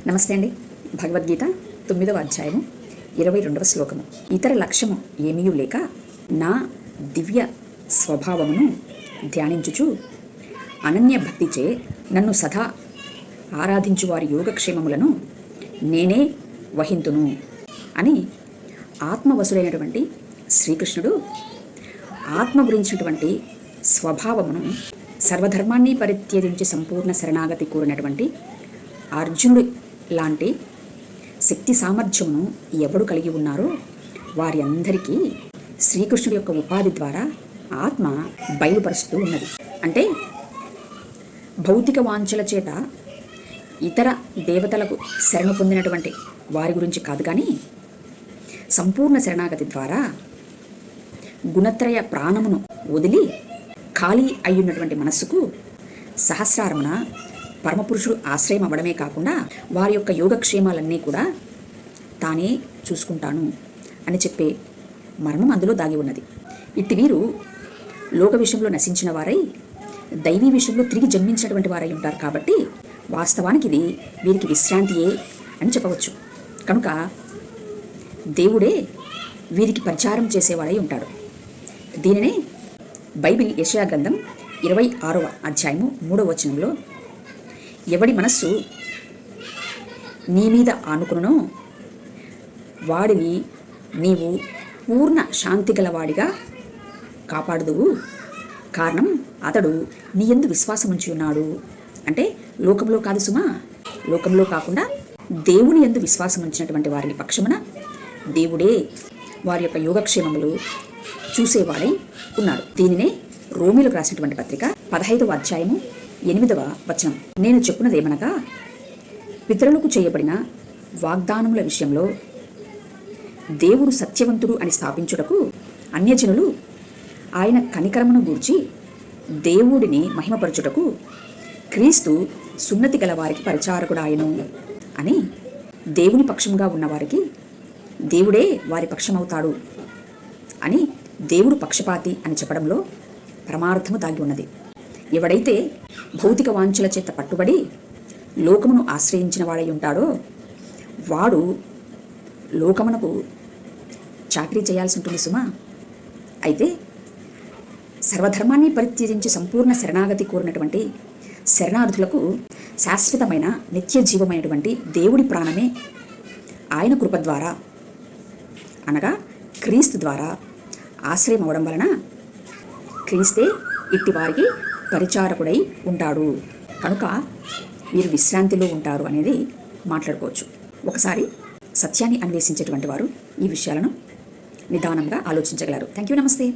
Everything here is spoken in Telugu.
నమస్తే అండి. భగవద్గీత 9వ అధ్యాయము 22వ శ్లోకము. ఇతర లక్ష్యము ఏమీ లేక నా దివ్య స్వభావమును ధ్యానించుచు అనన్య భక్తిచే నన్ను సదా ఆరాధించు వారి యోగక్షేమములను నేనే వహింతును అని ఆత్మవశుడైనటువంటి శ్రీకృష్ణుడు ఆత్మ గురించినటువంటి స్వభావమును సర్వధర్మాన్ని పరిత్యజించి సంపూర్ణ శరణాగతి కోరినటువంటి అర్జునుడు లాంటి శక్తి సామర్థ్యమును ఎవడు కలిగి ఉన్నారో వారి అందరికీ శ్రీకృష్ణుడి యొక్క ఉపాధి ద్వారా ఆత్మ బయలుపరుస్తూ ఉన్నది. అంటే భౌతిక వాంఛల చేత ఇతర దేవతలకు శరణు పొందినటువంటి వారి గురించి కాదు, కానీ సంపూర్ణ శరణాగతి ద్వారా గుణత్రయ ప్రాణమును వదిలి ఖాళీ అయ్యున్నటువంటి మనస్సుకు సహస్రారమున పరమపురుషుడు ఆశ్రయం అవ్వడమే కాకుండా వారి యొక్క యోగక్షేమాలన్నీ కూడా తానే చూసుకుంటాను అని చెప్పే మర్మం అందులో దాగి ఉన్నది. ఇట్టి వీరు లోక విషయంలో నశించిన వారై దైవీ విషయంలో తిరిగి జన్మించినటువంటి వారై ఉంటారు. కాబట్టి వాస్తవానికి ఇది వీరికి విశ్రాంతియే అని చెప్పవచ్చు. కనుక దేవుడే వీరికి పరిచారం చేసేవాడై ఉంటాడు. దీనినే బైబిల్ యెషయా గ్రంథం 26వ అధ్యాయము 3వ వచనంలో ఎవడి మనస్సు నీ మీద ఆనుకునో వాడిని నీవు పూర్ణ శాంతి గలవాడిగా కాపాడుదువు, కారణం అతడు నీ యందు విశ్వాసం ఉంచి ఉన్నాడు. అంటే లోకంలో కాదు సుమా, లోకంలో కాకుండా దేవుని యందు విశ్వాసం ఉంచినటువంటి వారిని పక్షమున దేవుడే వారి యొక్క యోగక్షేమములు చూసేవాడై ఉన్నాడు. దీనినే రోమీలకు రాసినటువంటి పత్రిక 15వ అధ్యాయము 8వ వచనం. నేను చెప్పున్నదేమనగా, పితరులకు చేయబడిన వాగ్దానముల విషయంలో దేవుడు సత్యవంతుడు అని స్థాపించుటకు అన్యజనులు ఆయన కనికరమును గూర్చి దేవుడిని మహిమపరచుటకు క్రీస్తు సున్నతి గల వారికి పరిచారకుడాయను అని దేవుని పక్షంగా ఉన్నవారికి దేవుడే వారి పక్షమవుతాడు అని దేవుడు పక్షపాతి అని చెప్పడంలో పరమార్థము దాగి ఉన్నది. ఎవడైతే భౌతిక వాంఛల చేత పట్టుబడి లోకమును ఆశ్రయించిన వాడై ఉంటాడో వాడు లోకమునకు చాకరీ చేయాల్సి ఉంటుంది సుమా. అయితే సర్వధర్మాన్ని పరిత్యజించి సంపూర్ణ శరణాగతి కోరినటువంటి శరణార్థులకు శాశ్వతమైన నిత్య జీవమైనటువంటి దేవుడి ప్రాణమే ఆయన కృప ద్వారా అనగా క్రీస్తు ద్వారా ఆశ్రయం అవడం వలన క్రీస్తే ఇట్టి వారికి పరిచారకుడై ఉంటాడు. కనుక వీరు విశ్రాంతిలో ఉంటారు అనేది మాట్లాడుకోవచ్చు. ఒకసారి సత్యాన్ని అన్వేషించేటువంటి వారు ఈ విషయాలను నిదానంగా ఆలోచించగలరు. Thank you. నమస్తే.